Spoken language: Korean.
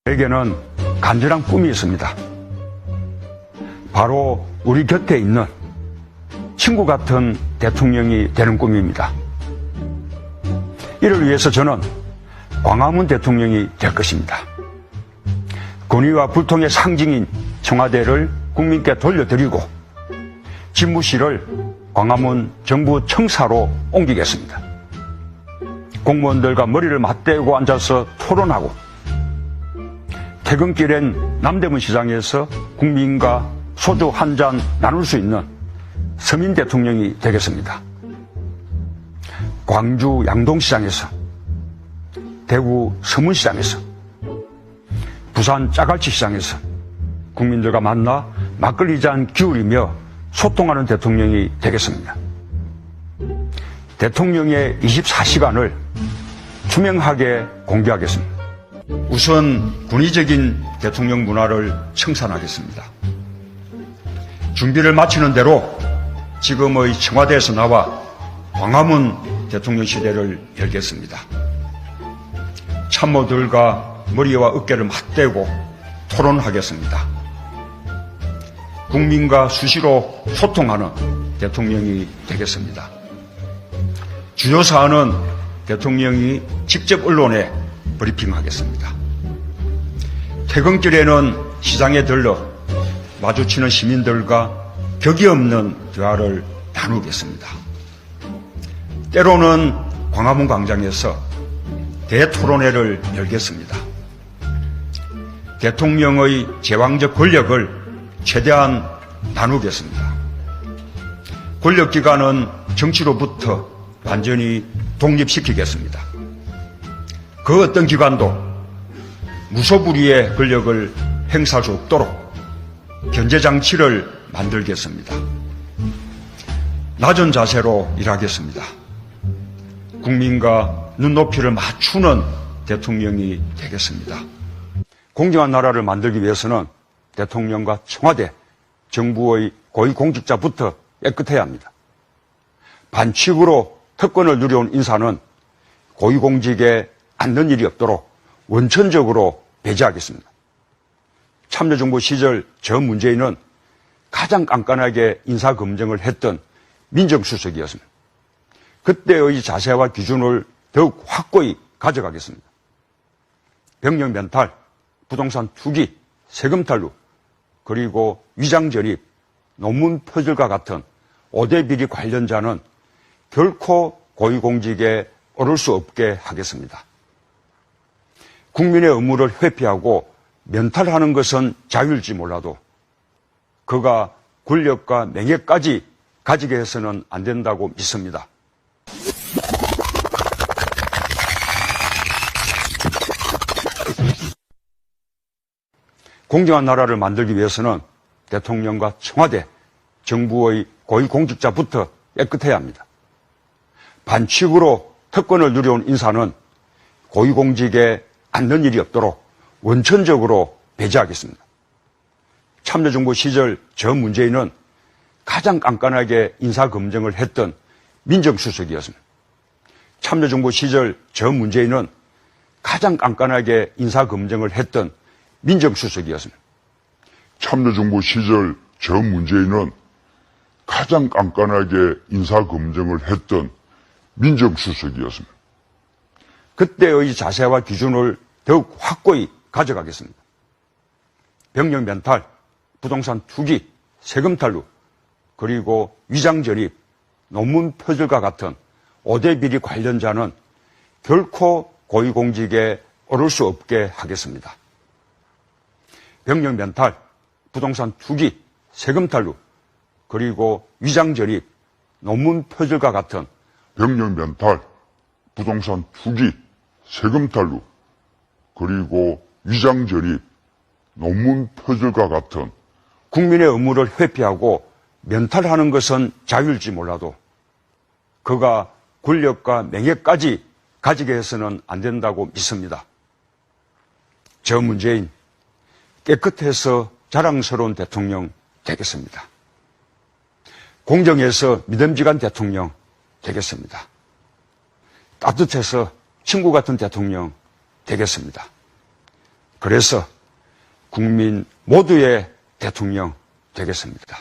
저에게는 간절한 꿈이 있습니다. 바로 우리 곁에 있는 친구 같은 대통령이 되는 꿈입니다. 이를 위해서 저는 광화문 대통령이 될 것입니다. 권위와 불통의 상징인 청와대를 국민께 돌려드리고 집무실을 광화문 정부 청사로 옮기겠습니다. 공무원들과 머리를 맞대고 앉아서 토론하고 퇴근길엔 남대문 시장에서 국민과 소주 한 잔 나눌 수 있는 서민 대통령이 되겠습니다. 광주 양동시장에서, 대구 서문시장에서, 부산 짜갈치 시장에서 국민들과 만나 막걸리 잔 기울이며 소통하는 대통령이 되겠습니다. 대통령의 24시간을 투명하게 공개하겠습니다. 우선 군의적인 대통령 문화를 청산하겠습니다. 준비를 마치는 대로 지금의 청와대에서 나와 광화문 대통령실회를 열겠습니다. 참모들과 머리와 어깨를 맞대고 토론하겠습니다. 국민과 수시로 소통하는 대통령이 되겠습니다. 주요 사안은 대통령이 직접 언론에 브리핑하겠습니다. 퇴근길에는 시장에 들러 마주치는 시민들과 격이 없는 대화를 나누겠습니다. 때로는 광화문 광장에서 대토론회를 열겠습니다. 대통령의 제왕적 권력을 최대한 나누겠습니다. 권력기관은 정치로부터 완전히 독립시키겠습니다. 그 어떤 기관도 무소불위의 권력을 행사할 수 없도록 견제장치를 만들겠습니다. 낮은 자세로 일하겠습니다. 국민과 눈높이를 맞추는 대통령이 되겠습니다. 공정한 나라를 만들기 위해서는 대통령과 청와대, 정부의 고위공직자부터 깨끗해야 합니다. 반칙으로 특권을 누려온 인사는 고위공직에 앉는 일이 없도록 원천적으로 배제하겠습니다. 참여정부 시절 저 문재인은 가장 깐깐하게 인사검증을 했던 민정수석이었습니다. 그때의 자세와 기준을 더욱 확고히 가져가겠습니다. 병력 멘탈, 부동산 투기, 세금 탈루, 그리고 위장 전입, 논문 표절과 같은 5대 비리 관련자는 결코 고위공직에 오를 수 없게 하겠습니다. 국민의 의무를 회피하고 면탈하는 것은 자유일지 몰라도 그가 권력과 명예까지 가지게 해서는 안 된다고 믿습니다. 공정한 나라를 만들기 위해서는 대통령과 청와대, 정부의 고위공직자부터 깨끗해야 합니다. 반칙으로 특권을 누려온 인사는 고위공직에 앉는 일이 없도록 원천적으로 배제하겠습니다. 참여정부 시절 저 문재인은 가장 깐깐하게 인사검증을 했던 민정수석이었습니다. 참여정부 시절 저 문재인은 가장 깐깐하게 인사검증을 했던 민정수석이었습니다. 참여정부 시절 저 문재인은 가장 깐깐하게 인사검증을 했던 민정수석이었습니다. 그때의 자세와 기준을 더욱 확고히 가져가겠습니다. 병력 멘탈, 부동산 투기, 세금 탈루, 그리고 위장 전입, 논문 표절과 같은 5대 비리 관련자는 결코 고위공직에 오를 수 없게 하겠습니다. 병력 멘탈, 부동산 투기, 세금 탈루, 그리고 위장 전입, 논문 표절과 같은 병력 멘탈, 부동산 투기, 세금 탈루, 그리고 위장 전입, 논문 표절과 같은 국민의 의무를 회피하고 면탈하는 것은 자유일지 몰라도 그가 권력과 명예까지 가지게 해서는 안 된다고 믿습니다. 저 문재인 깨끗해서 자랑스러운 대통령 되겠습니다. 공정해서 믿음직한 대통령 되겠습니다. 따뜻해서 친구 같은 대통령 되겠습니다. 그래서 국민 모두의 대통령 되겠습니다.